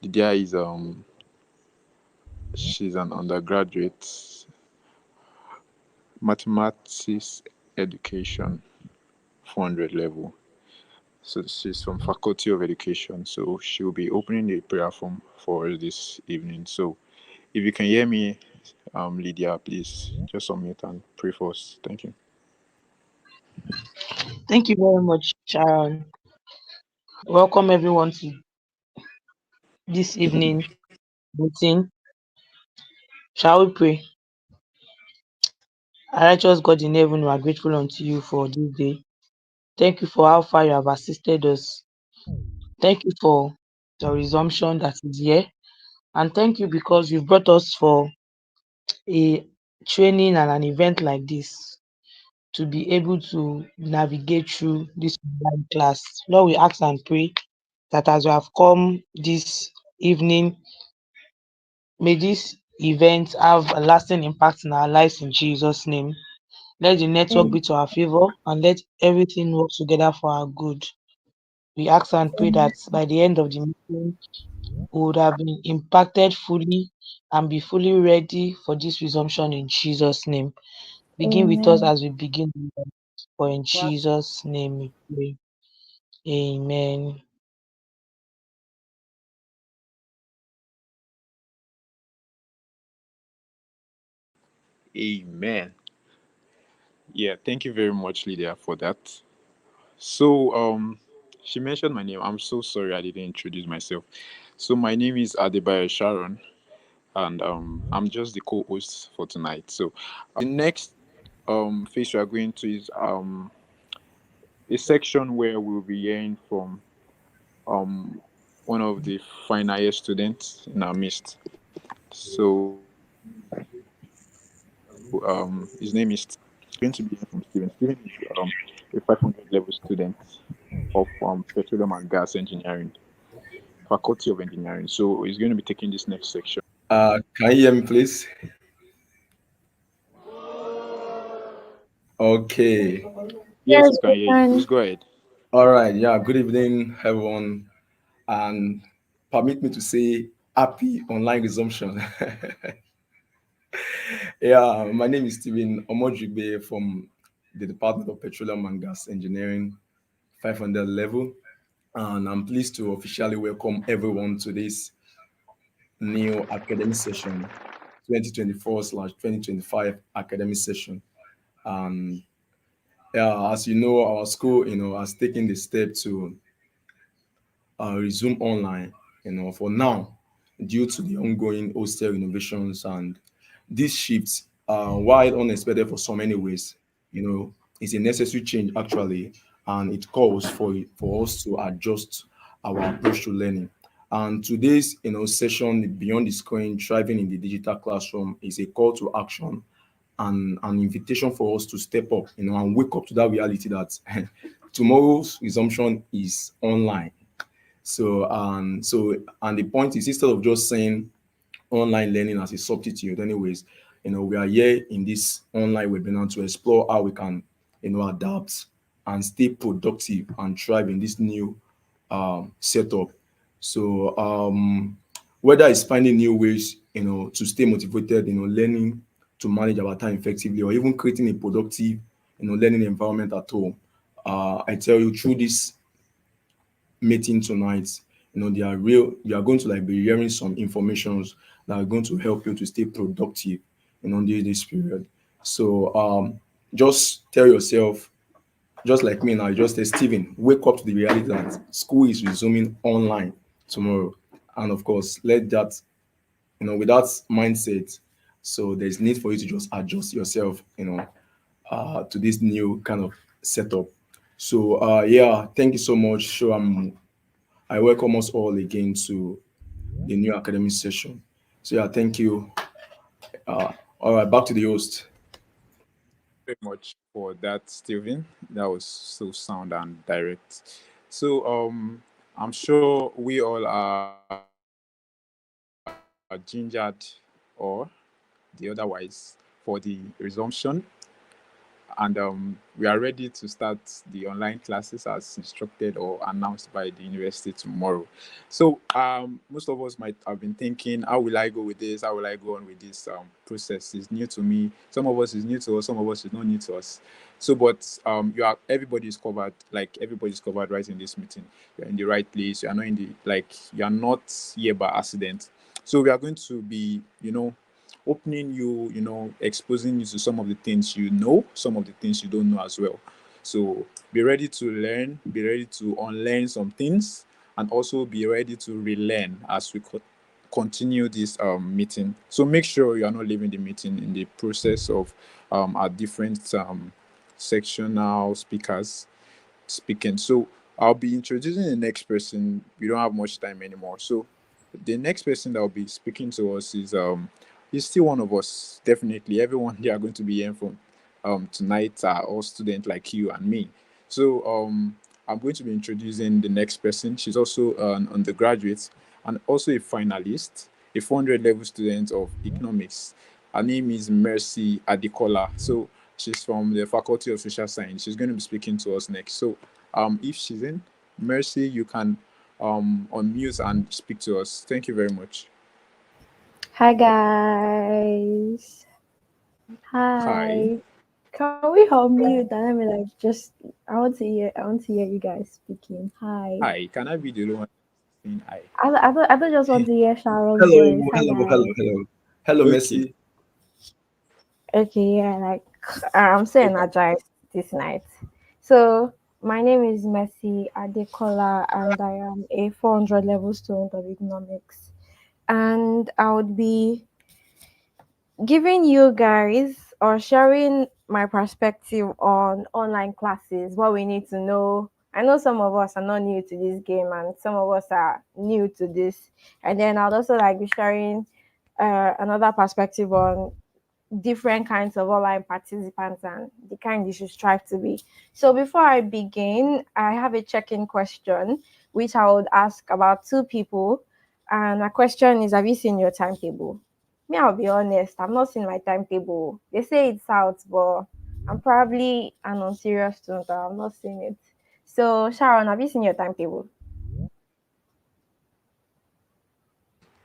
Lydia is she's an undergraduate mathematics education 400 level. So she's from Faculty of Education. So she'll be opening the prayer form for us this evening. So if you can hear me, Lydia, please just unmute and pray for us. Thank you. Thank you very much, Sharon. Welcome everyone to this evening meeting. Shall we pray? Our righteous God in heaven, we are grateful unto you for this day. Thank you for how far you have assisted us. Thank you for the resumption that is here. And thank you because you've brought us for a training and an event like this to be able to navigate through this online class. Lord, we ask and pray that as we have come this evening, may this event have a lasting impact in our lives in Jesus' name. Let the network be to our favor and let everything work together for our good. We ask and pray that by the end of the meeting, we would have been impacted fully and be fully ready for this resumption in Jesus' name. Begin with us Amen. as we begin, for in Jesus' name we pray. Amen. Amen. Yeah, thank you very much, Lydia, for that. So, she mentioned my name. I'm so sorry I didn't introduce myself. So, my name is Adebayo Sharon, and I'm just the co-host for tonight. So, the next phase we are going to is a section where we'll be hearing from um one of the final year students in our midst. So, his name is Steven. Going to be hearing from Steven. Steven is a 500 level student of petroleum and gas engineering, Faculty of Engineering. So he's going to be taking this next section. Can you hear me, please? Okay. Yes, Yes, we can we hear you. Please can. go ahead. All right. Yeah. Good evening, everyone. And permit me to say happy online resumption. Yeah. My name is Stephen Omojigbe from the Department of Petroleum and Gas Engineering, 500 level. And I'm pleased to officially welcome everyone to this new academic session, 2024/2025 academic session. And yeah, as you know, our school, has taken the step to resume online, for now, due to the ongoing hostel renovations and this shift, while unexpected for so many ways, is a necessary change actually, and it calls for us to adjust our approach to learning. And today's, session beyond the screen, thriving in the digital classroom, is a call to action and an invitation for us to step up, and wake up to that reality that tomorrow's resumption is online. And the point is, instead of just saying online learning as a substitute, anyways, we are here in this online webinar to explore how we can, adapt and stay productive and thrive in this new setup. So, whether it's finding new ways, to stay motivated, learning to manage our time effectively, or even creating a productive, learning environment at home, I tell you, through this meeting tonight, you are going to like be hearing some informations that are going to help you to stay productive, during this period. So just tell yourself, just like me now, just say, Stephen, wake up to the reality that school is resuming online tomorrow. And of course, let that, with that mindset, so there's need for you to just adjust yourself, to this new kind of setup. So yeah, thank you so much. So I welcome us all again to the new academic session. So yeah, thank you. All right, back to the host. Very much for that, Steven. That was so sound and direct. So I'm sure we all are gingered or the otherwise for the resumption. and we are ready to start the online classes as instructed or announced by the university tomorrow. So most of us might have been thinking, how will I go with this? How will I go on with this process? It's new to me. Some of us is new to us. Some of us is not new to us. So, but you are everybody is covered. Like everybody's covered right in this meeting. You're in the right place. You are not in the like you are not here by accident. So we are going to be, opening you, exposing you to some of the things you know, some of the things you don't know as well. So be ready to learn, be ready to unlearn some things, and also be ready to relearn as we continue this meeting. So make sure you are not leaving the meeting in the process of our different sectional speakers speaking. So I'll be introducing the next person. We don't have much time anymore. So the next person that will be speaking to us is still one of us. Definitely, everyone they are going to be hearing from tonight are all students like you and me. So I'm going to be introducing the next person. She's also an undergraduate and also a finalist, a 400 level student of economics. Her name is Mercy Adikola. So she's from the Faculty of Social Science. She's going to be speaking to us next. So if she's in, Mercy, you can unmute and speak to us. Thank you very much. Hi guys. Hi. Hi. Can we help mute and let me like just I want to hear you guys speaking. Hi. Hi. Can I be the only one saying hi? I don't just want to hear Sharon's Hello, voice. Hi hello, hello, guys. hello. Hello, Okay. Messi. Okay, yeah, like I'm so Okay. energized this night. So my name is Messi Adekola and I am a 400 level student of economics. And I would be giving you guys or sharing my perspective on online classes, what we need to know. I know some of us are not new to this game and some of us are new to this. And then I'll also like be sharing another perspective on different kinds of online participants and the kind you should strive to be. So before I begin, I have a check-in question which I would ask about two people. And my question is, have you seen your timetable? Me, I'll be honest, I'm not seeing my timetable. They say it's out, but I'm probably an unserious student. I'm not seeing it. So Sharon, have you seen your timetable?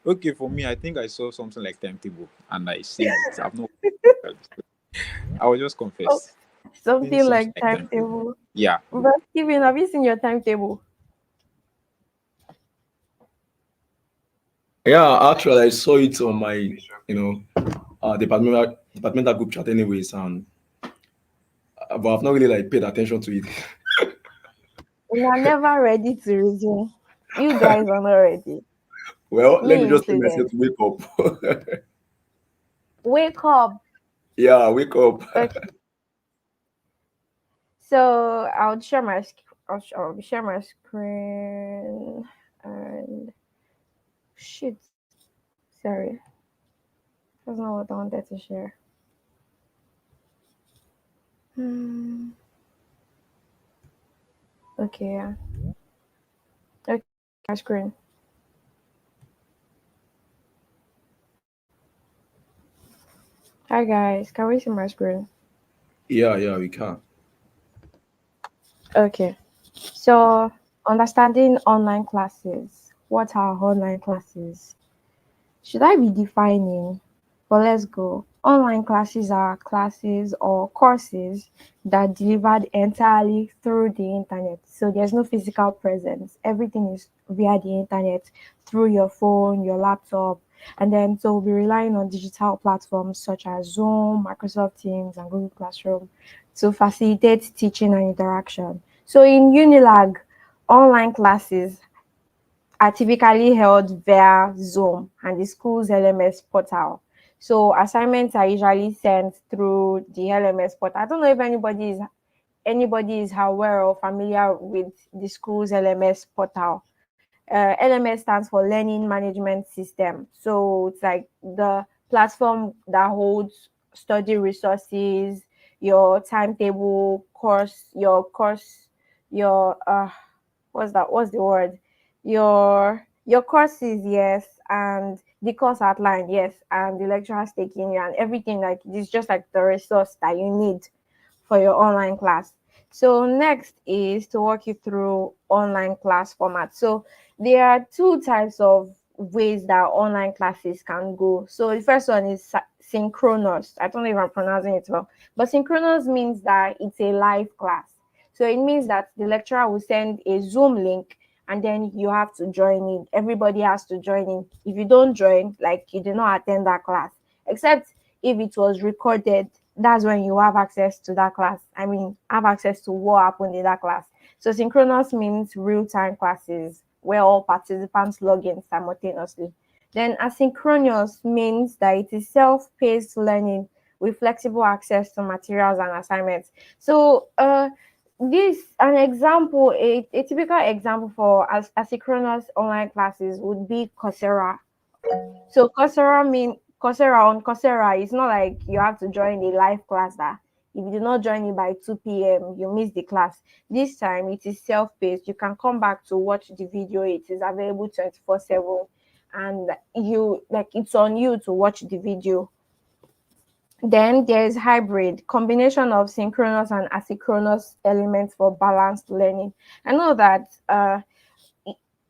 Okay, for me, I think I saw something like timetable and I seen it. I've not. I will just Oh, confess. Seen something something like like timetable. timetable. Yeah. But Steven, have you seen your timetable? Yeah, actually, I saw it on my, departmental group chat, anyways, and but I've not really like paid attention to it. We are never ready to resume. You guys are not ready. Well, let me Me just tell myself included. to wake up. Wake up. Yeah, wake up. Okay. So I'll share my screen and shit. Sorry, that's not what I wanted to share. Hmm. Okay, yeah. Okay, my screen. Hi guys, can we see my screen? Yeah, yeah, we can. Okay. So understanding online classes. What are online classes? Should I be defining? But let's go. Online classes are classes or courses that delivered entirely through the internet. So there's no physical presence. Everything is via the internet through your phone, your laptop. And then so we'll be relying on digital platforms such as Zoom, Microsoft Teams, and Google Classroom to facilitate teaching and interaction. So in Unilag, online classes are typically held via Zoom and the school's LMS portal. So assignments are usually sent through the LMS portal. I don't know if anybody is aware or familiar with the school's LMS portal. LMS stands for Learning Management System. So it's like the platform that holds study resources, your timetable, your what's that? What's the word? Your courses, yes, and the course outline, yes, and the lecturers taking you and everything like it's just like the resource that you need for your online class. So next is to walk you through online class format. So there are two types of ways that online classes can go. So the first one is synchronous. I don't know if I'm pronouncing it well, but synchronous means that it's a live class. So it means that the lecturer will send a Zoom link and then you have to join in. Everybody has to join in. If you don't join, like you did not attend that class, except if it was recorded, that's when you have access to that class. I mean, have access to what happened in that class. So synchronous means real-time classes where all participants log in simultaneously. Then asynchronous means that it is self-paced learning with flexible access to materials and assignments. So this an example, a typical example for asynchronous online classes would be Coursera. So Coursera on Coursera, it's not like you have to join a live class that if you do not join it by 2 p.m., you miss the class. This time it is self-paced. You can come back to watch the video. It is available 24/7 and you like it's on you to watch the video. Then there is hybrid, combination of synchronous and asynchronous elements for balanced learning. I know that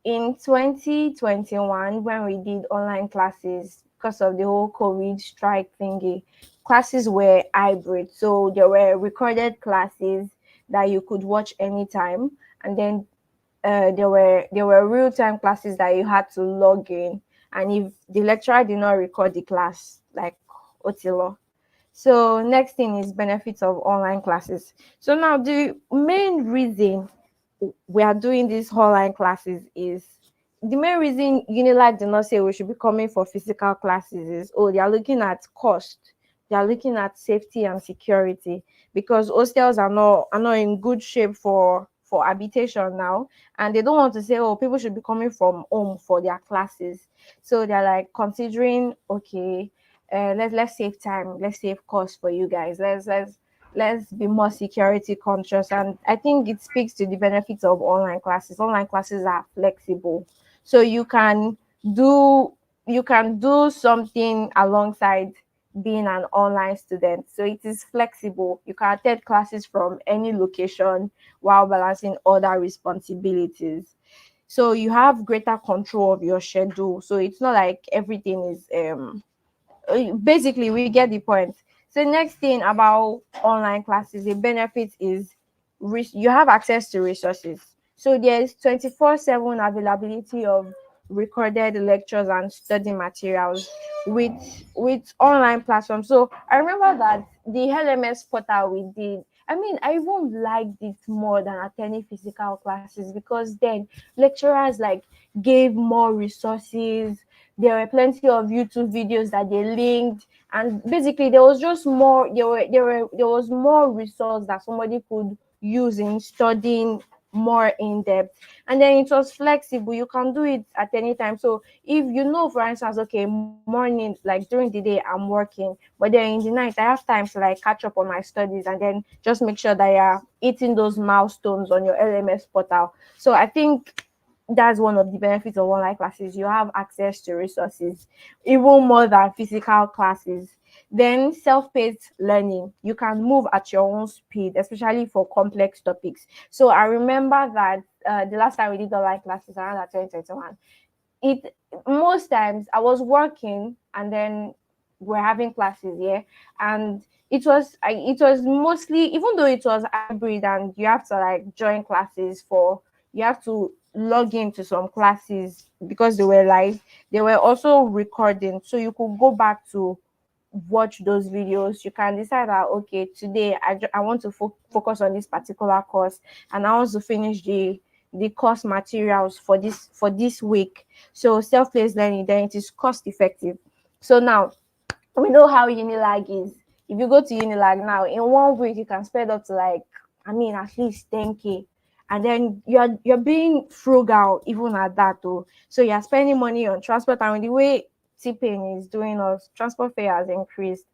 in 2021, when we did online classes because of the whole COVID strike thingy, classes were hybrid. So there were recorded classes that you could watch anytime, and then there were real-time classes that you had to log in, and if the lecturer did not record the class, like Otilo. So next thing is benefits of online classes. So now the main reason we are doing these online classes is the main reason Unilag did not say we should be coming for physical classes is they are looking at cost, they are looking at safety and security because hostels are not in good shape for habitation now, and they don't want to say people should be coming from home for their classes. So they're like considering, okay, let's save time, let's save cost for you guys, let's be more security conscious. And I think it speaks to the benefits of online classes. Online classes are flexible, so you can do something alongside being an online student. So it is flexible. You can attend classes from any location while balancing other responsibilities. So you have greater control of your schedule. So it's not like everything is basically we get the point. So next thing about online classes, the benefit is you have access to resources. So there's 24/7 availability of recorded lectures and study materials with online platforms. So I remember that the LMS portal we did, I mean, I even liked it more than attending physical classes because then lecturers like gave more resources. There were plenty of YouTube videos that they linked, and basically there was just more. There was more resource that somebody could use in studying more in depth, and then it was flexible. You can do it at any time. So if you know, for instance, okay, morning, like during the day I'm working, but then in the night I have time to like catch up on my studies, and then just make sure that you're hitting those milestones on your LMS portal. So I think that's one of the benefits of online classes. You have access to resources even more than physical classes. Then self-paced learning, you can move at your own speed, especially for complex topics. So I remember that the last time we did online classes around that 2021, it most times I was working and then we're having classes, yeah, and it was mostly, even though it was hybrid and you have to like join classes for, you have to log into some classes because they were live, they were also recording, so you could go back to watch those videos. You can decide that okay, today I want to focus on this particular course, and I want to finish the course materials for this week. So self-paced learning, then it is cost effective. So now we know how Unilag is. If you go to Unilag now, in 1 week you can spend up to like, I mean, at least 10K. And then you're being frugal even at that though. So you're spending money on transport, and with the way T-Pain is doing us, transport fare has increased.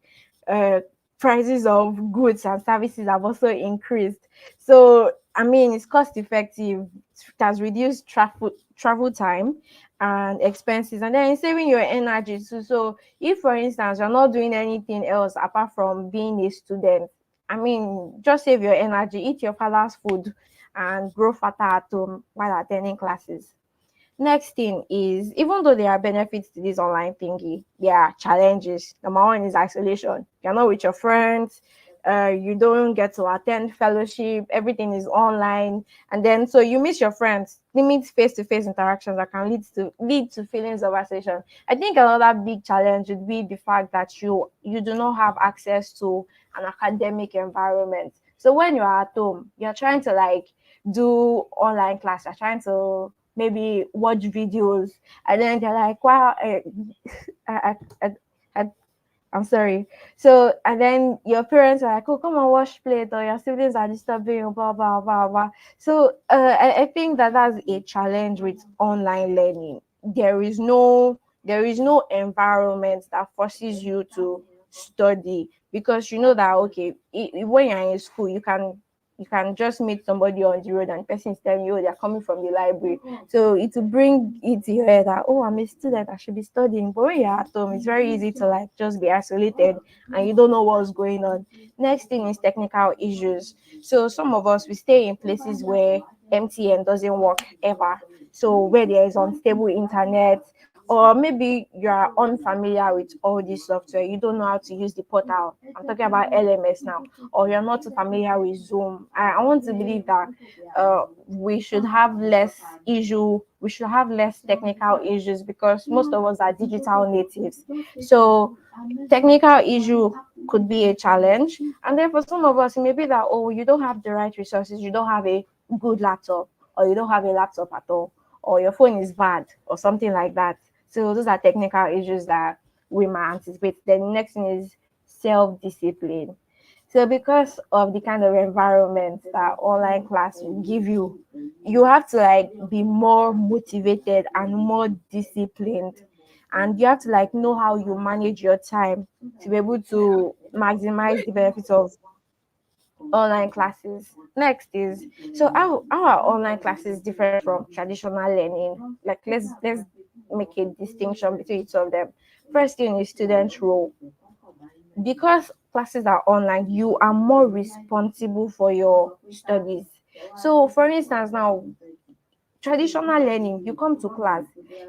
Uh, prices of goods and services have also increased. So I mean, it's cost effective. It has reduced travel time and expenses, and then it's saving your energy too. So if, for instance, you're not doing anything else apart from being a student, I mean, just save your energy, eat your father's food, and grow fatter at home while attending classes. Next thing is, even though there are benefits to this online thingy, there are challenges. Number one is isolation. You're not with your friends. You don't get to attend fellowship. Everything is online, and then so you miss your friends. Limit face-to-face interactions that can lead to feelings of isolation. I think another big challenge would be the fact that you do not have access to an academic environment. So when you're at home, you're trying to like do online class. You're trying to maybe watch videos, and then they're like, wow, I, I, I, I'm sorry. So, and then your parents are like, oh, come and wash plate, or your siblings are disturbing you, blah, blah, blah, blah. So, I think that that's a challenge with online learning. There is no environment that forces you to study, because you know that, okay, when you're in school, you can just meet somebody on the road and the person is telling you, oh, they're coming from the library. So it will bring it to your head that, oh, I'm a student, I should be studying. But when you're at home, it's very easy to like just be isolated and you don't know what's going on. Next thing is technical issues. So some of us, we stay in places where MTN doesn't work ever. So where there is unstable internet, or maybe you are unfamiliar with all this software, you don't know how to use the portal. I'm talking about LMS now, or you're not too familiar with Zoom. I want to believe that we should have less issue. We should have less technical issues because most of us are digital natives. So technical issue could be a challenge. And then for some of us, it may be that, oh, you don't have the right resources, you don't have a good laptop, or you don't have a laptop at all, or your phone is bad, or something like that. So those are technical issues that we might anticipate. Then the next thing is self-discipline. So because of the kind of environment that online class will give you, you have to like be more motivated and more disciplined. And you have to like know how you manage your time to be able to maximize the benefits of online classes. Next is, so how are online classes different from traditional learning? Like let's make a distinction between each of them. First thing is student role. Because classes are online, you are more responsible for your studies. So for instance now, traditional learning, you come to class.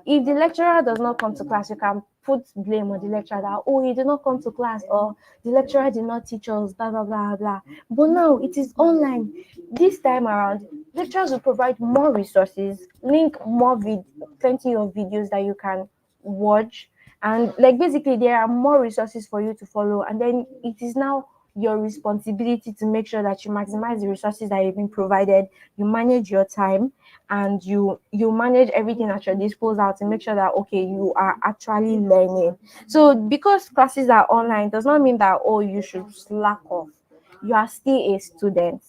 If the lecturer does not come to class, you can put blame on the lecturer that, oh, he did not come to class, or the lecturer did not teach us, blah, blah, blah, blah. But now it is online. This time around, lecturers will provide more resources, link more plenty of videos that you can watch. And like basically, there are more resources for you to follow. And then it is now your responsibility to make sure that you maximize the resources that you've been provided, you manage your time, and you manage everything at your disposal to make sure that, okay, you are actually learning. So because classes are online does not mean that, oh, you should slack off. You are still a student.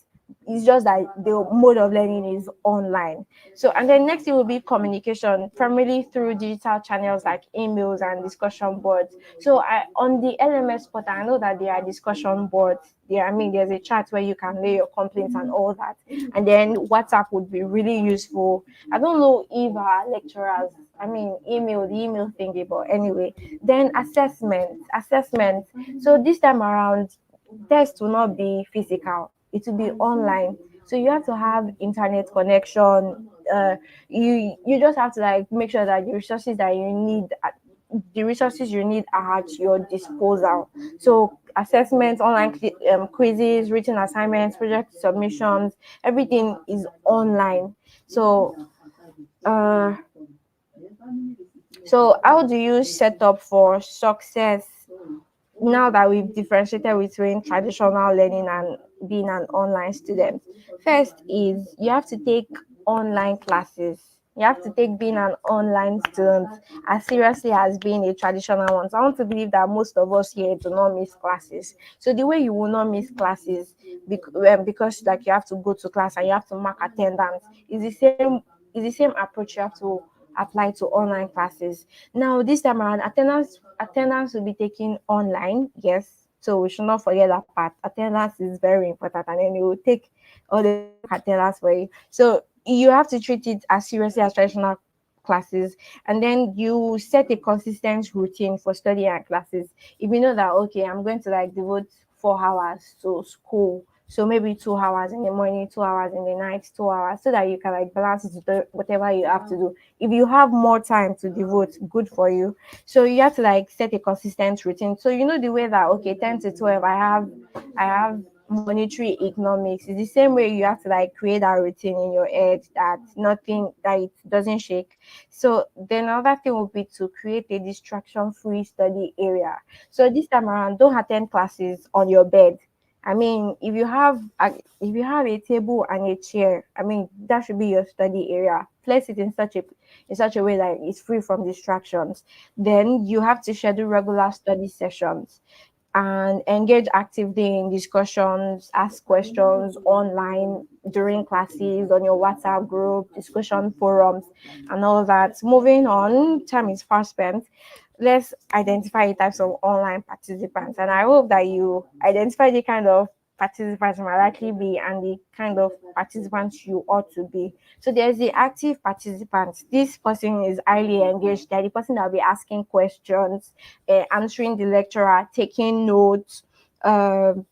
It's just that the mode of learning is online. So, and then next it will be communication, primarily through digital channels like emails and discussion boards. So I on the LMS portal, I know that there are discussion boards there. I mean, there's a chat where you can lay your complaints and all that. And then WhatsApp would be really useful. I don't know if our lecturers, I mean, the email thingy, but anyway. Then assessment. So this time around, test will not be physical, it will be online. So you have to have internet connection. You just have to like make sure that the resources you need are at your disposal. So assessments, online quizzes, written assignments, project submissions, everything is online. So uh so how do you set up for success now that we've differentiated between traditional learning and being an online student? First is you have to take online classes. You have to take being an online student as seriously as being a traditional one. So I want to believe that most of us here do not miss classes. So the way you will not miss classes because like you have to go to class and you have to mark attendance is the same approach you have to apply to online classes. Now, this time around, attendance will be taken online. Yes, so we should not forget that part. Attendance is very important, and then it will take all the attendance for you. So you have to treat it as seriously as traditional classes, and then you set a consistent routine for study and classes. If you know that, okay, I'm going to like devote 4 hours to school. So maybe 2 hours in the morning, 2 hours in the night, 2 hours, so that you can like balance it to whatever you have to do. If you have more time to devote, good for you. So you have to like set a consistent routine. So you know the way that okay, 10 to 12, I have monetary economics. It's the same way you have to like create that routine in your head that nothing that it doesn't shake. So then another thing would be to create a distraction-free study area. So this time around, don't attend classes on your bed. I mean, if you have a table and a chair, I mean that should be your study area. Place it in such a way that it's free from distractions. Then you have to schedule regular study sessions and engage actively in discussions, ask questions online during classes, on your WhatsApp group, discussion forums, and all that. Moving on, time is fast spent. Let's identify the types of online participants. And I hope that you identify the kind of participants you might likely be and the kind of participants you ought to be. So there's the active participant. This person is highly engaged. They're the person that will be asking questions, answering the lecturer, taking notes. Um,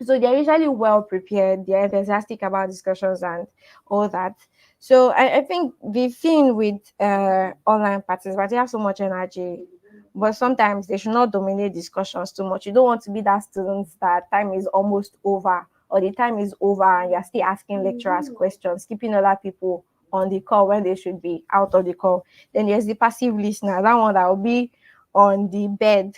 so they're usually well prepared, they're enthusiastic about discussions and all that. So I think the thing with online participants, they have so much energy, but sometimes they should not dominate discussions too much. You don't want to be that student that time is almost over or the time is over and you're still asking lecturers questions, keeping other people on the call when they should be out of the call. Then there's the passive listener, that one that will be on the bed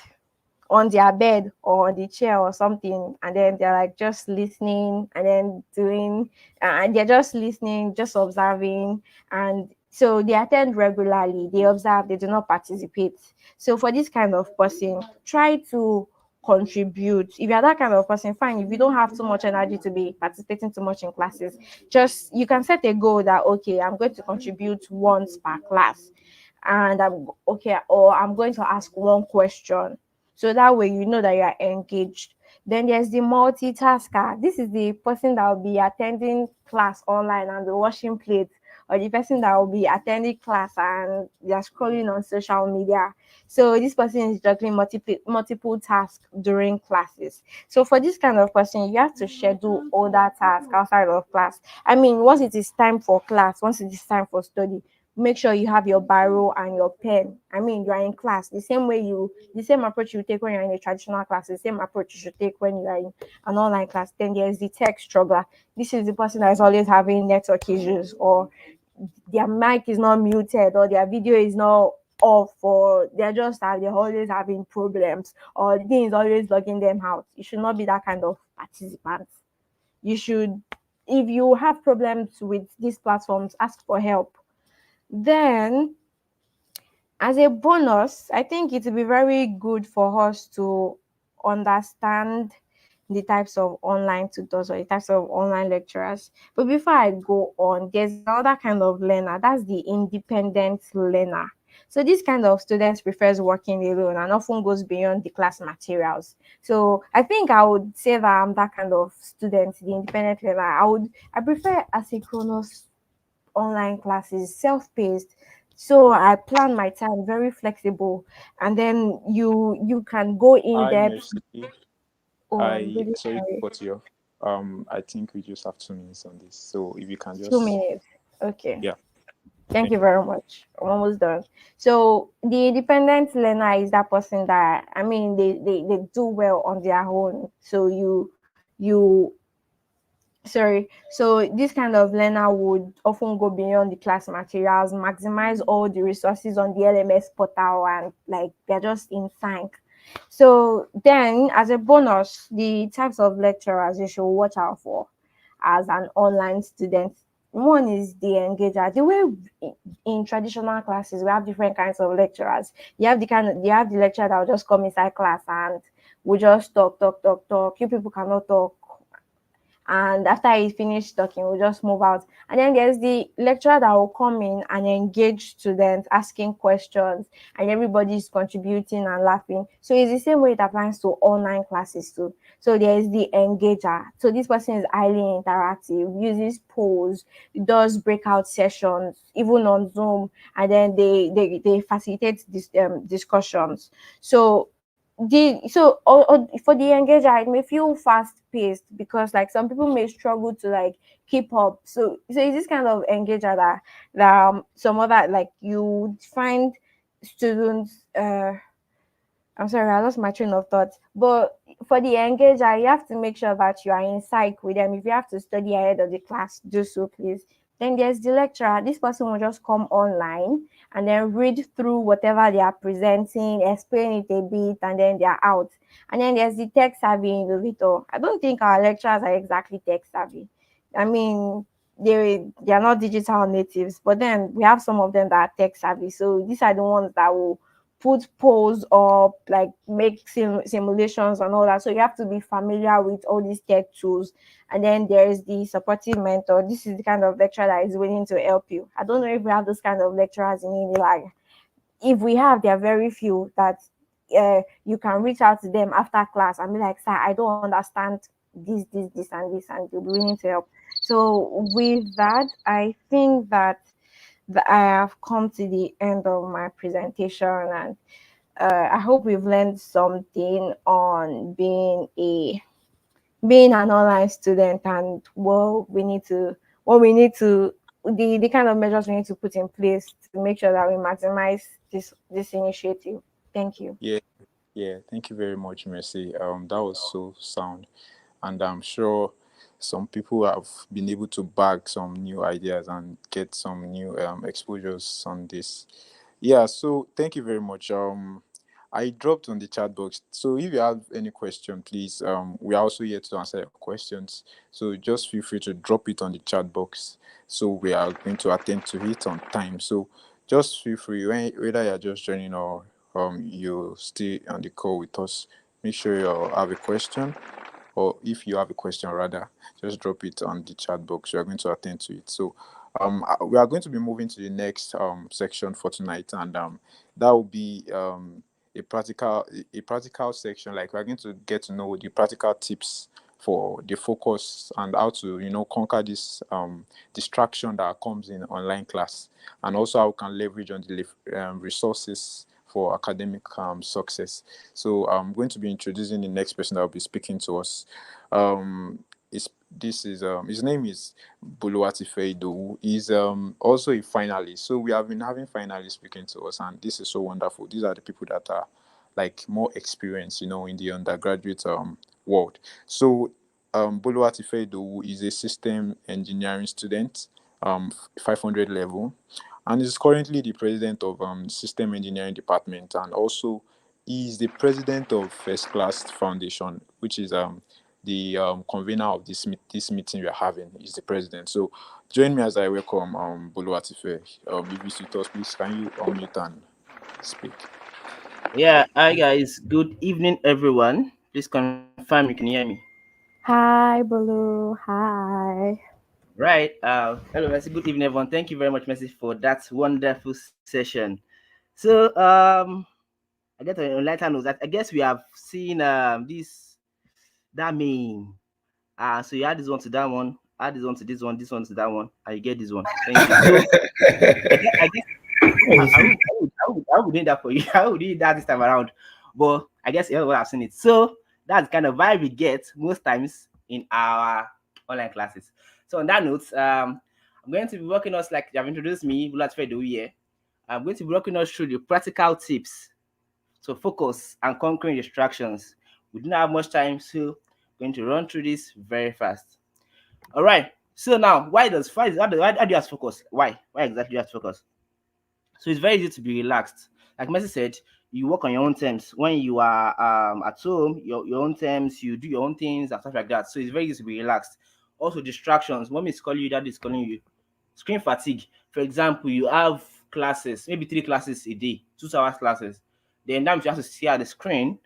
on their bed or on the chair or something, and then they're like just listening and then doing and they're just listening, just observing. And so they attend regularly, they observe, they do not participate. So for this kind of person, try to contribute. If you're that kind of person, fine. If you don't have too much energy to be participating too much in classes, just you can set a goal that okay, I'm going to contribute once per class, and I'm okay, or I'm going to ask one question, so that way you know that you are engaged. Then there's the multitasker. This is the person that will be attending class online and be washing plates, or the person that will be attending class and they're scrolling on social media. So this person is juggling multiple tasks during classes. So for this kind of person, you have to schedule all that tasks outside of class. I mean, once it is time for class, once it is time for study, make sure you have your biro and your pen. I mean, you are in class. The same approach you take when you're in a traditional class, the same approach you should take when you are in an online class. Then there's the tech struggler. This is the person that is always having network issues, or their mic is not muted, or their video is not off, or they're always having problems, or the thing is always logging them out. You should not be that kind of participant. You should, if you have problems with these platforms, ask for help. Then, as a bonus, I think it would be very good for us to understand the types of online tutors or the types of online lecturers. But before I go on, there's another kind of learner, that's the independent learner. So this kind of students prefers working alone and often goes beyond the class materials. So I think I would say that I'm that kind of student, the independent learner. I prefer asynchronous online classes, self-paced. So I plan my time very flexible, and then you can go in Hi, depth. Mercy. Oh, I'm I really sorry to sorry. cut you off. I think we just have 2 minutes on this, so if you can 2 minutes. Okay. yeah, Thank you thank you. very much. I'm almost done. So the independent learner is that person that I mean they do well on their own. So you sorry. So this kind of learner would often go beyond the class materials, maximize all the resources on the LMS portal, and like they're just in sync. So then, as a bonus, the types of lecturers you should watch out for as an online student. One is the engager. The way in traditional classes we have different kinds of lecturers. You have the lecturer that will just come inside class and we just talk. You people cannot talk, and after he finished talking we'll just move out. And then there's the lecturer that will come in and engage students, asking questions, and everybody's contributing and laughing. So it's the same way it applies to online classes too. So there's the engager. So this person is highly interactive, uses polls, does breakout sessions even on Zoom, and then they facilitate discussions. So for the engager, it may feel fast paced because like some people may struggle to like keep up. So it's this kind of engager that some other like you find students. I'm sorry, I lost my train of thought. But for the engager, you have to make sure that you are in psych with them. If you have to study ahead of the class, do so, please. Then there's the lecturer. This person will just come online and then read through whatever they are presenting, explain it a bit, and then they're out. And then there's the tech savvy innovator. I don't think our lecturers are exactly tech savvy. I mean, they are not digital natives, but then we have some of them that are tech savvy. So these are the ones that will put polls up, like make simulations and all that. So you have to be familiar with all these tech tools. And then there is the supportive mentor. This is the kind of lecturer that is willing to help you. I don't know if we have those kind of lecturers in Unilag. If we have, there are very few that you can reach out to them after class and be like, sir, I don't understand this, and they'll be willing to help. So with that, I think that I have come to the end of my presentation, and I hope we've learned something on being an online student and what we need to the kind of measures we need to put in place to make sure that we maximize this initiative. Thank you. Yeah, yeah. Thank you very much, Mercy. That was so sound, and I'm sure some people have been able to bag some new ideas and get some new exposures on this. Yeah, so thank you very much. I dropped on the chat box. So if you have any question, please, we are also here to answer your questions. So just feel free to drop it on the chat box. So we are going to attend to it on time. So just feel free, whether you're just joining or you stay on the call with us, make sure you have a question, or if you have a question rather, just drop it on the chat box. We are going to attend to it. So we are going to be moving to the next section for tonight, and that will be a practical section. Like, we're going to get to know the practical tips for the focus and how to conquer this distraction that comes in online class, and also how we can leverage on the resources for academic success. So I'm going to be introducing the next person that will be speaking to us. Is this is His name is Buluwatife Idowu. He's also a finalist. So we have been having finalists speaking to us, and this is so wonderful. These are the people that are like more experienced, in the undergraduate world. So Buluwatife Idowu is a system engineering student, 500 level, and is currently the president of system engineering department, and also he is the president of First Class Foundation, which is the convener of this meeting we are having. Is the president. So join me as I welcome Buluwatife. If you see us, please can you unmute and speak? Yeah, hi guys. Good evening, everyone. Please confirm you can hear me. Hi, Bolu. Hi. Right. Hello, Messi. Good evening, everyone. Thank you very much, Messi, for that wonderful session. So, I get a lighter note that I guess we have seen that meme. So you add this one to that one, add this one to this one to that one, and you get this one. Thank you. So, I guess I would do that for you. I would do that this time around. But I guess everyone have seen it. So that's kind of vibe we get most times in our online classes. So on that note, I'm going to be walking us, like you have introduced me, Bulat Fedo here. I'm going to be walking us through the practical tips to focus and conquering distractions. We do not have much time, so I'm going to run through this very fast. All right. So now, why do you have to focus? Why? Why exactly do you have to focus? So it's very easy to be relaxed. Like Messi said, you work on your own terms. When you are at home, your own terms, you do your own things and stuff like that. So it's very easy to be relaxed. Also, distractions. Mom is calling you, dad is calling you. Screen fatigue. For example, you have classes, maybe 3 classes a day, 2 hours classes. Then that means you have to stare at the screen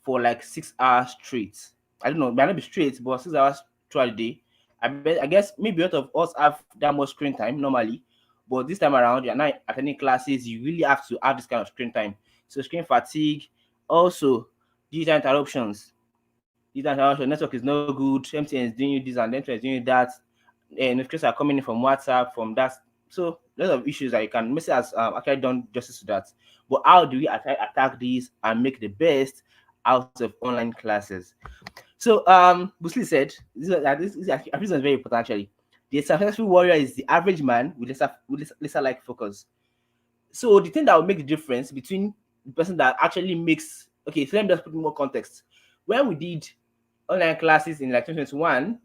for like 6 hours straight. I don't know, it might not be straight, but 6 hours throughout the day. I guess maybe a lot of us have that much screen time normally, but this time around, you're not attending classes, you really have to have this kind of screen time. So screen fatigue, also digital interruptions. Digital interruption, network is no good, MTN is doing this and MTN is doing that, and notifications are coming in from WhatsApp, from that. So lots of issues that you can Messi has actually done justice to that. But how do we attack these and make the best out of online classes. So, Busli said, this is very important actually. The successful warrior is the average man with lesser like focus. So the thing that will make the difference between the person that actually makes, okay, so let me just put more context. When we did online classes in like 2021,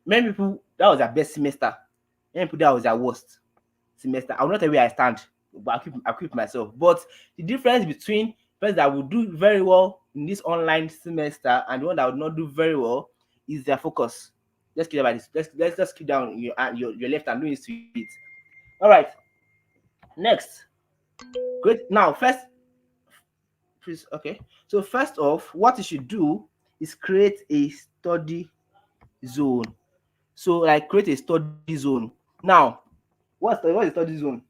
many people, that was their best semester. Many people, that was their worst semester. I will not tell you where I stand, but I'll keep myself. But the difference between person that will do very well in this online semester and the one that will not do very well is their focus. Let's keep about this. Let's just keep down your left hand doing this to it. All right. Next. Great. Now, first, please. Okay. So first off, what you should do is create a study zone. So like create a study zone. Now, what is study zone?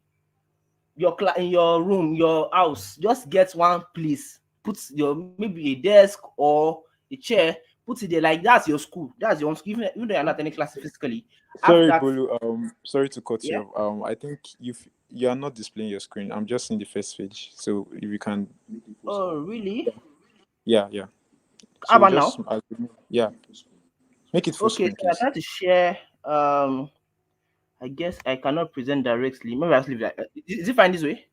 In your room, your house, just get one place, put your maybe a desk or a chair, put it there, like that's your school, that's your own school, even though you're not attending class physically. After Sorry, that, Bolu. Sorry to cut yeah. you off. I think you are not displaying your screen. I'm just in the first page. So if you can, Oh, really? yeah. How So about just now? yeah, make it full Okay, screen, so I'm please. trying to share. I guess I cannot present directly. Maybe I'll leave that. Is it fine this way?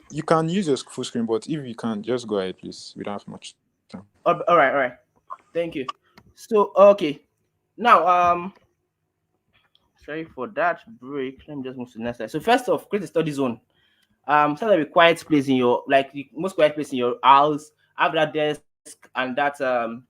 You can use your full screen, but if you can, just go ahead, please. We don't have much time. All right. Thank you. So okay, now sorry for that break. Let me just move to the next slide. So first off, create a study zone. Start a quiet place in your, like the most quiet place in your house. Have that desk and that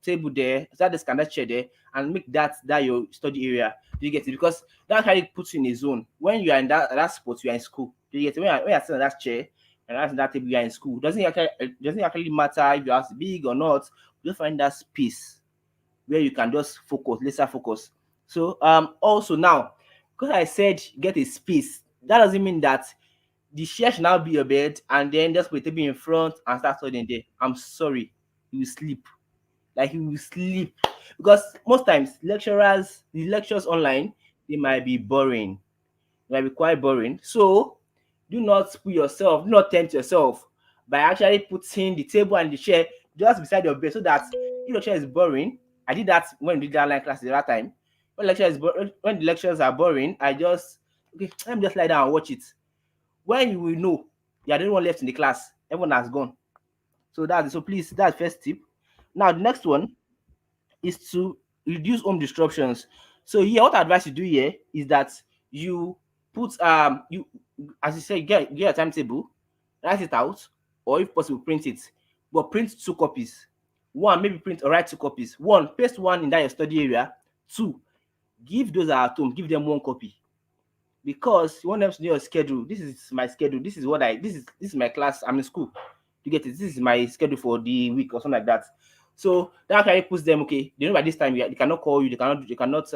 table there, that desk and that chair there, and make that your study area. Do you get it? Because that actually puts you in a zone. When you are in that spot, you are in school. Do you get it? When you're sitting on that chair and that's that table, you are in school. Doesn't actually matter if your house is big or not. You just find that space where you can just focus, laser focus. So also now, because I said get a space, that doesn't mean that the chair should now be your bed and then just put a table in front and start studying there. I'm sorry, you will sleep. Like you will sleep. Because most times the lectures online, they might be boring. They might be quite boring. So do not tempt yourself by actually putting the table and the chair just beside your bed so that if the chair is boring. I did that when we did the online class the other time. When the lectures are boring, I just, okay, let me just lie down and watch it. When you will know you are the only one left in the class, everyone has gone. So that's it. So please, that's first tip. Now the next one is to reduce home disruptions. So here, what I advise you do here is that you put you, as you say, get a timetable, write it out, or if possible print it, but print two copies. One, maybe print or write two copies. One, paste one in that your study area. Two, give those at home, give them one copy, because you want them to know your schedule. This is my schedule. This is my class. I'm in school. You get it? This is my schedule for the week or something like that. So that actually puts them, okay. They know by this time they cannot call you. They cannot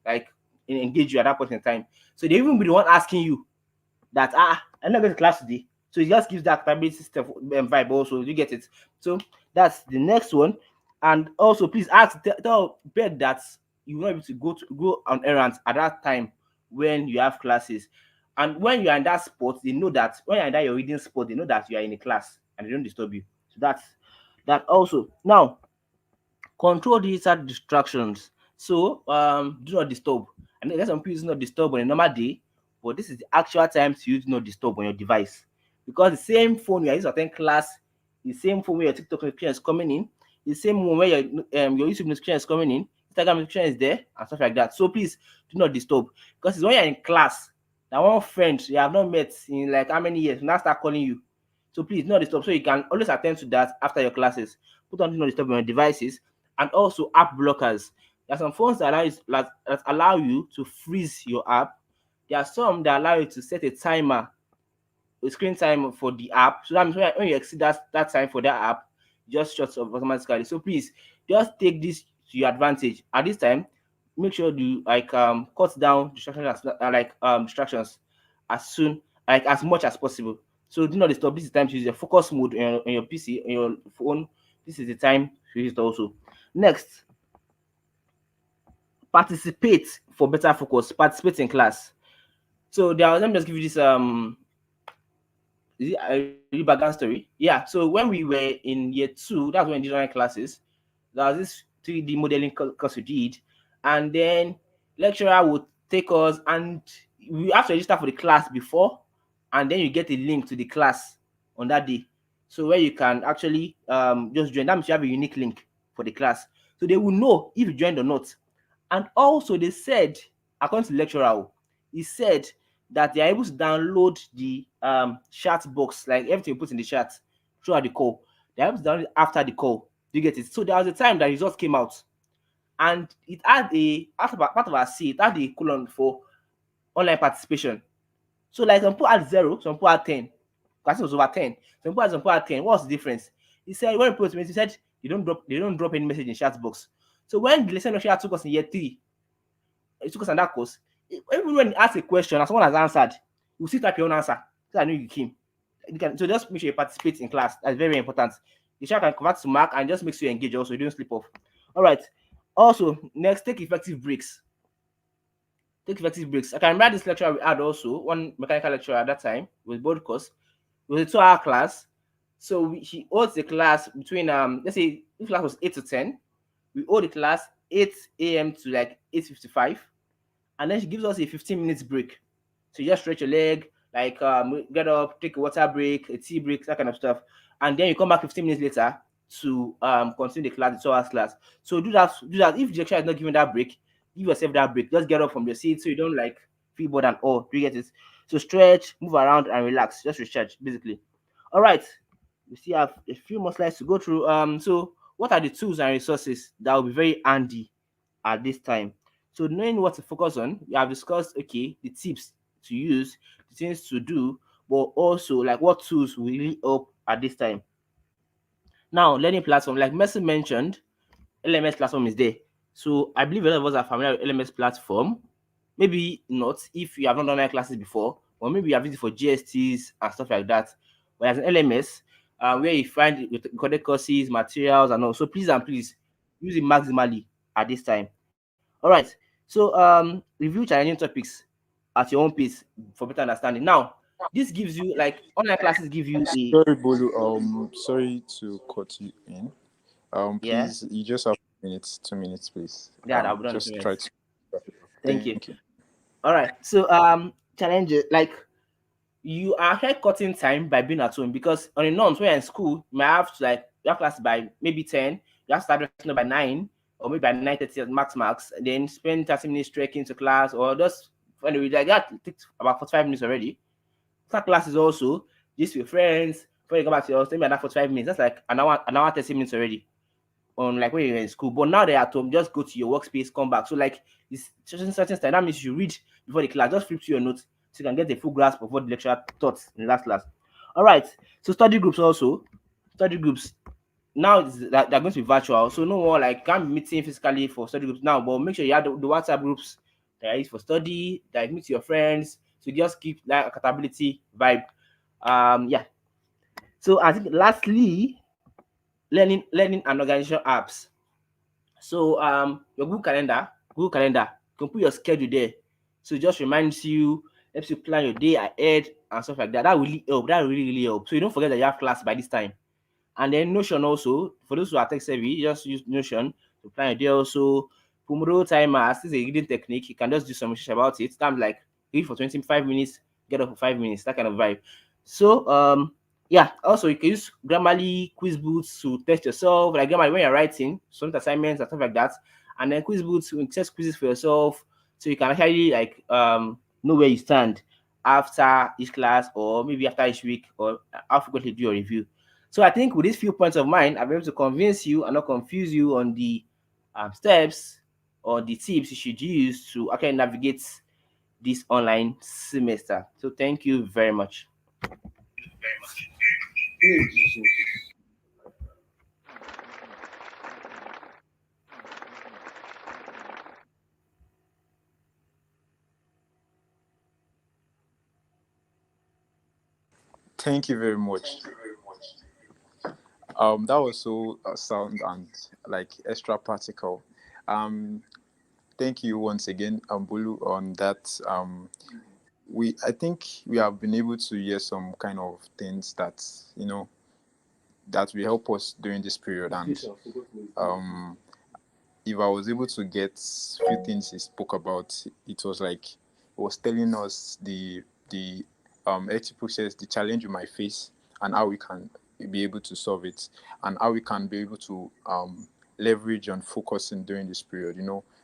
like engage you at that point in time. So they even be the one asking you that I'm not going to class today. So it just gives that family system vibe also. You get it? So that's the next one. And also, please tell beg that you will not be able to go on errands at that time when you have classes. And when you are in that spot, they know that when you're in that your reading spot, they know that you are in a class and they don't disturb you. So that's that also. Now, control digital distractions. So do not disturb. I know there's some people do not disturb on a normal day, but this is the actual time to use do not disturb on your device. Because the same phone you are using to attend class, the same phone where your TikTok notification is coming in, the same one where your YouTube notification is coming in, Instagram notification is there, and stuff like that. So please do not disturb. Because it's when you're in class that one friend you have not met in like how many years will now start calling you. So please do not disturb. So you can always attend to that after your classes. Put on do not disturb on your devices, and also app blockers. There are some phones that allow you to freeze your app. There are some that allow you to set a timer, a screen time for the app. So that means when you exceed that time for that app, it just shuts off automatically. So please just take this to your advantage. At this time, make sure you cut down distractions as much as possible. So do not disturb. This is the time to use your focus mode on your PC, on your phone. This is the time to use it also. Next, participate for better focus. Participate in class. So let me just give you this is it a background story? Yeah. So when we were in year two, that's when we did online classes. There was this 3D modeling course we did, and then lecturer would take us, and we have to register for the class before, and then you get a link to the class on that day. So where you can actually just join. That means you have a unique link for the class, so they will know if you joined or not. And also they said, according to the lecturer, he said that they are able to download the chat box, like everything you put in the chat throughout the call. They are able to download it after the call. Do you get it? So there was a time that results came out, and it had a part of our C, it had a colon for online participation. So like some people had 0, some people had 10. Because it was over 10. Some people had 10. What's the difference? He said when people he said they don't drop any message in chat box. So when the lesson lecturer took us in year 3, it took us on that course. Even when he asks a question and someone has answered, you still type your own answer. So I know you came. So just make sure you participate in class. That's very, very important. The chat can convert to mark and just makes you engage also. You don't slip off. All right. Also, next, take effective breaks. Take effective breaks. I can remember this lecturer we had also, one mechanical lecturer at that time with board course. It was a 2-hour class. So he holds the class between let's say if class was 8 to 10, we hold the class 8 a.m. to like 8:55, and then she gives us a 15 minutes break. So you just stretch your leg, like get up, take a water break, a tea break, that kind of stuff, and then you come back 15 minutes later to continue the class, the 2 hours class. So do that. Do that. If the lecturer is not giving that break, give yourself that break. Just get up from your seat so you don't like feel bored and all. Do you get it? So stretch, move around, and relax. Just recharge, basically. All right. We still have a few more slides to go through. So what are the tools and resources that will be very handy at this time? So knowing what to focus on, we have discussed okay the tips to use, the things to do, but also like what tools will really help at this time. Now, learning platform, like Messi mentioned, LMS platform is there. So I believe a lot of us are familiar with LMS platform. Maybe not if you have not done online classes before, or maybe you have used it for GSTs and stuff like that. Whereas an LMS, where you find recorded courses, materials, and all. So please and please use it maximally at this time. All right. So review challenging topics at your own pace for better understanding. Now, this gives you like online classes give you a Sorry, Bolu. Sorry to cut you in. yeah, Please, you just have 2 minutes. 2 minutes, please. yeah, I'll be done in two Just try minutes. to. Thank you. Thank you. All right. So challenges like you are actually cutting time by being at home because on the norms when you're in school, you might have to like you have class by maybe 10, you have to start by 9 or maybe by 9:30 at max, then spend 30 minutes trekking to class or just anyway like that takes about 45 minutes already. Start classes also, just with friends, before you come back to your house, maybe another 45 minutes. That's like an hour 30 minutes already on like when you're in school. But now they're at home, just go to your workspace, come back. So like it's certain time. That means you read before the class, just flip to your notes so you can get a full grasp of what the lecturer taught in the last class. All right. So study groups also. Study groups now that they're going to be virtual. So no more like can't be meeting physically for study groups now, but make sure you have the WhatsApp groups that are used for study, that meet your friends. So just keep like accountability vibe. Yeah. So I think lastly, learning and organization apps. So your Google Calendar, you can put your schedule there. So it just reminds you, helps you plan your day ahead and stuff like that. That will really help. That will really, really help. So you don't forget that you have class by this time. And then Notion also, for those who are tech savvy, just use Notion to plan your day also. Pomodoro timer, this is a reading technique. You can just do some research about it. Time like read for 25 minutes, get up for 5 minutes, that kind of vibe. So yeah, also you can use Grammarly quiz boots to test yourself, like Grammarly when you're writing, some assignments and stuff like that. And then quiz boots to test quizzes for yourself so you can actually like know where you stand after each class or maybe after each week or how frequently do your review. So I think with these few points of mine, I'll be able to convince you and not confuse you on the steps or the tips you should use to actually navigate this online semester. So thank you very much. Thank you very much. That was so sound and like extra practical. Um, Thank you once again, Bulu, on that I think we have been able to hear some kind of things that that will help us during this period. And um if I was able to get few things he spoke about, it was like he was telling us the ethical process, the challenge we might face, and how we can be able to solve it, and how we can be able to leverage on focusing during this period.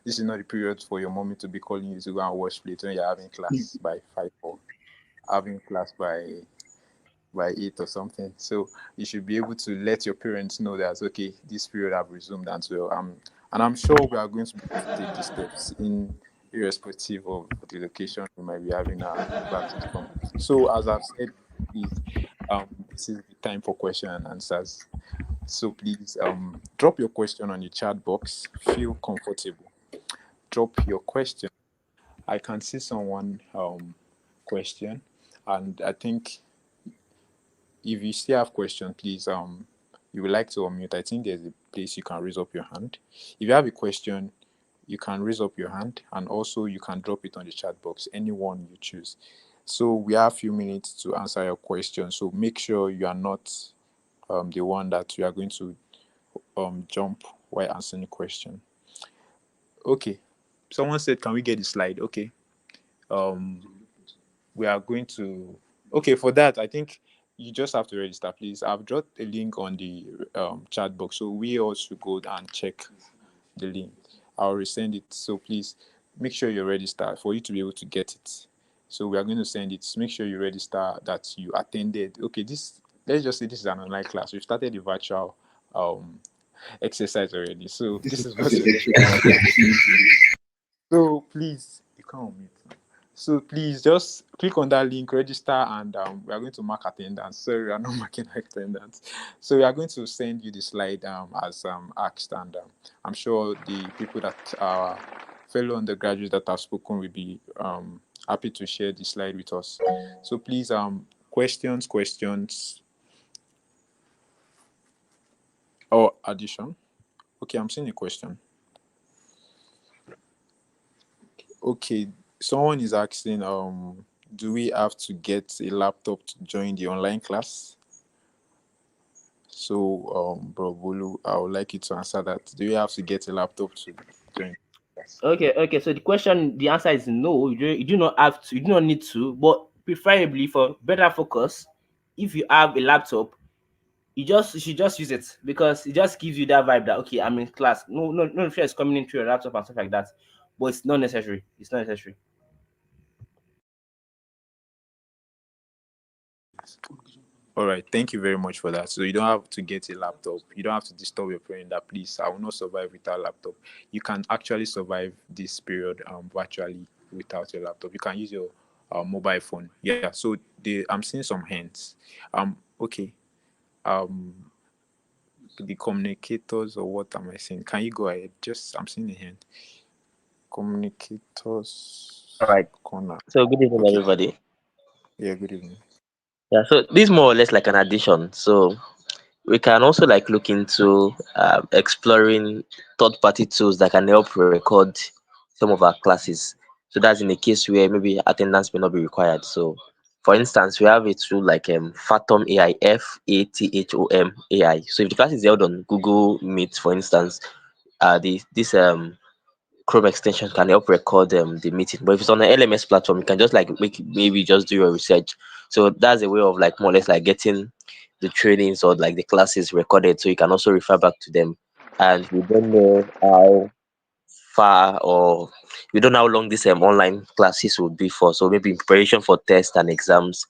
This is not the period for your mommy to be calling you to go and wash plate when you're having class by 5 or having class by 8 or something. So you should be able to let your parents know that, okay, this period have resumed and well. And I'm sure we are going to be able to take these steps in irrespective of the location we might be having our classes from. So as I've said, please, this is the time for question and answers. So please drop your question on the chat box. Feel comfortable. Drop your question. I can see someone question, and I think if you still have question, please you would like to unmute. I think there's a place you can raise up your hand. If you have a question, you can raise up your hand, and also you can drop it on the chat box, anyone you choose. So we have a few minutes to answer your question. So make sure you are not the one that you are going to jump while answering the question. Okay. Someone said, can we get the slide? Okay. Um we are going to okay for that. I think you just have to register, please. I've dropped a link on the chat box, so we also go and check the link. I'll resend it, so please make sure you register for you to be able to get it. So we are going to send it. Make sure you register that you attended. Okay, this, let's just say this is an online class. We've started the virtual exercise already, so this is what so please, you can't mute now. So please just click on that link, register, and we are going to mark attendance. Sorry, we are not marking attendance. So we are going to send you the slide as asked, and I'm sure the people that are fellow undergraduates that have spoken will be happy to share the slide with us. So please, questions, or addition. Okay, I'm seeing a question. Okay, someone is asking, do we have to get a laptop to join the online class? So, Bro Bolu, I would like you to answer that. Do you have to get a laptop to join the class? Okay. So the answer is no. You do not have to. You do not need to. But preferably for better focus, if you have a laptop, you should just use it, because it just gives you that vibe that, okay, I'm in class. No fear is coming into your laptop and stuff like that. But it's not necessary. It's not necessary. All right, thank you very much for that. So you don't have to get a laptop. You don't have to disturb your parent that, please, I will not survive without a laptop. You can actually survive this period virtually without your laptop. You can use your mobile phone. Yeah. So I'm seeing some hands. Okay. Um, the communicators, or what am I saying? Can you go ahead? Just I'm seeing a hand. Communicators All right. corner. So good evening, Okay. everybody. Yeah. Good evening. Yeah. So this is more or less like an addition. So we can also like look into exploring third-party tools that can help record some of our classes. So that's in a case where maybe attendance may not be required. So, for instance, we have a tool like Fathom AI, Fathom AI. So if the class is held on Google Meet, for instance, this Chrome extension can help record the meeting. But if it's on an LMS platform, you can just like maybe just do your research. So that's a way of like more or less like getting the trainings or like the classes recorded, so you can also refer back to them. And we don't know how far, or we don't know how long this online classes would be for. So maybe in preparation for tests and exams,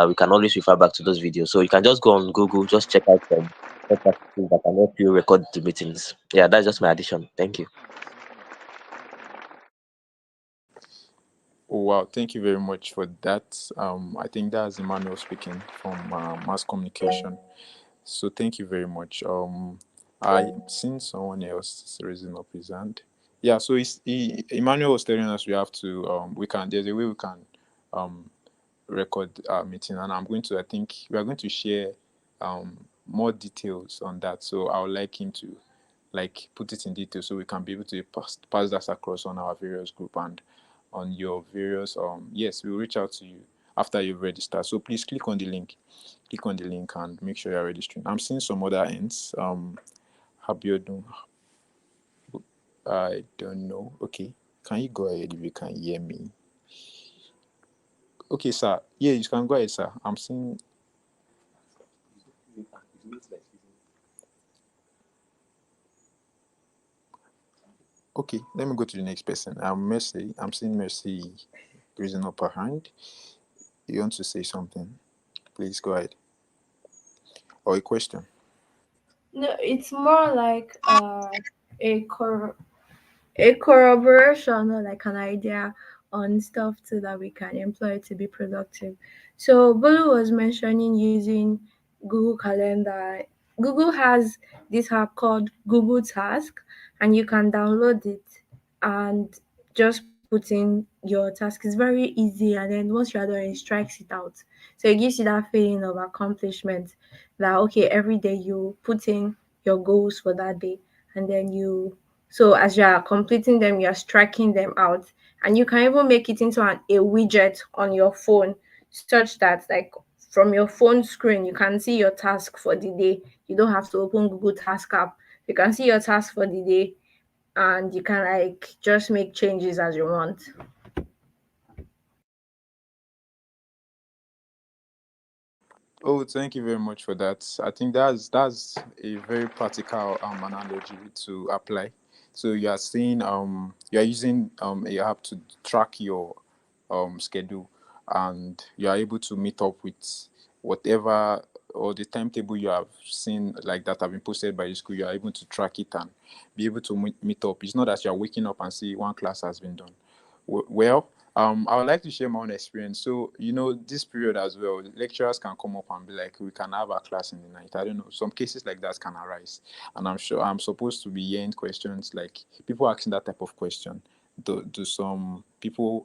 we can always refer back to those videos. So you can just go on Google, just check out some things that can help you record the meetings. Yeah, that's just my addition. Thank you. Oh, wow, thank you very much for that. I think that's Emmanuel speaking from mass communication. So thank you very much. I seen someone else raising up his hand. Yeah, so Emmanuel was telling us we have to we can there's a way we can um record our meeting, and I think we are going to share more details on that. So I would like him to like put it in detail so we can be able to pass that across on our various group and on your various yes, we'll reach out to you after you've registered. So please click on the link and make sure you're registering. I'm seeing some other ends. Habiodun, I don't know. Okay, can you go ahead if you can hear me? Okay, sir. Yeah, you can go ahead, sir. I'm seeing. Okay, let me go to the next person. Mercy. I'm seeing Mercy raising up her hand. You want to say something? Please go ahead. Or a question. No, it's more like a a corroboration or like an idea on stuff too that we can employ to be productive. So Bolu was mentioning using Google Calendar. Google has this app called Google Task, and you can download it and just put in your task. It's very easy, and then once you're done, it strikes it out. So it gives you that feeling of accomplishment that okay, every day you put in your goals for that day, and then you so as you are completing them, you are striking them out, and you can even make it into a widget on your phone, such that like from your phone screen you can see your task for the day. You don't have to open Google Task app. You can see your task for the day, and you can like just make changes as you want. Oh, thank you very much for that. I think that's a very practical analogy to apply. So you are saying you are using a app to track your schedule, and you are able to meet up with whatever or the timetable you have seen like that have been posted by the school. You are able to track it and be able to meet up. It's not that you are waking up and see one class has been done. Well, I would like to share my own experience. So, this period as well, lecturers can come up and be like, we can have our class in the night. I don't know. Some cases like that can arise. And I'm sure I'm supposed to be hearing questions like people asking that type of question. Do some people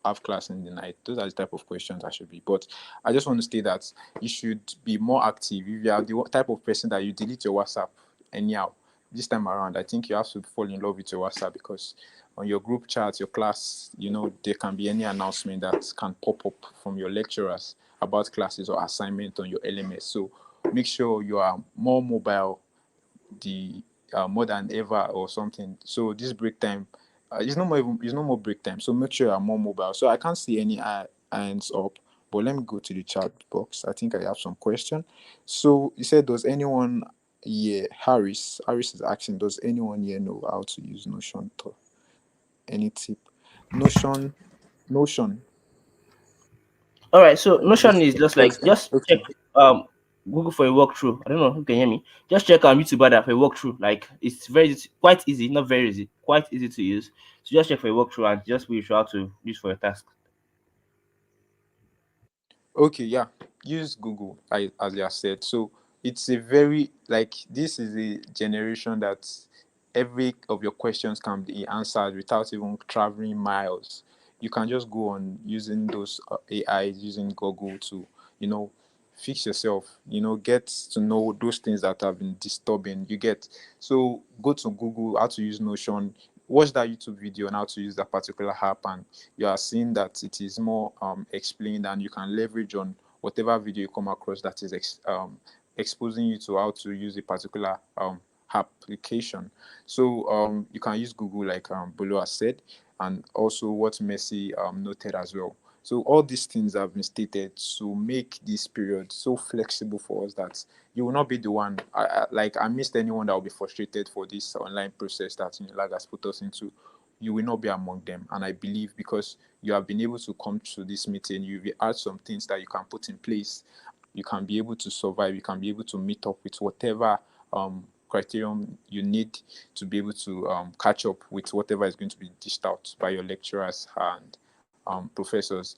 have class in the night? Those are the type of questions I should be. But I just want to state that you should be more active. If you are the type of person that you delete your WhatsApp anyhow, this time around, I think you have to fall in love with your WhatsApp, because on your group chat, your class, there can be any announcement that can pop up from your lecturers about classes or assignment on your LMS. So make sure you are more mobile, the more than ever or something. So this break time, it's no more break time. So make sure you are more mobile. So I can't see any hands up, but let me go to the chat box. I think I have some question. So you said, does anyone here, Harris is asking, does anyone here know how to use Notion? Any tip? Notion, Notion. All right, so Just Notion is just like first. just check Okay. um Google for a walkthrough. I don't know if you can hear me. Just check YouTube rather for a walkthrough. Like it's quite easy, not very easy, quite easy to use. So just check for a walkthrough and just be sure how to use for your task. Okay, yeah. Use Google, as you have said. So it's a very, like, this is a generation that every of your questions can be answered without even traveling miles. You can just go on using those AIs, using Google to, you know, fix yourself, get to know those things that have been disturbing. You get, so go to Google, how to use Notion, watch that YouTube video on how to use that particular app, and you are seeing that it is more explained, and you can leverage on whatever video you come across that is exposing you to how to use a particular application. So you can use Google, like Bolo has said, and also what Messi noted as well. So all these things have been stated to make this period so flexible for us that you will not be the one. I missed anyone that will be frustrated for this online process that Unilag has put us into. You will not be among them, and I believe because you have been able to come to this meeting, you've had some things that you can put in place. You can be able to survive. You can be able to meet up with whatever criterion you need to be able to catch up with whatever is going to be dished out by your lecturers and professors.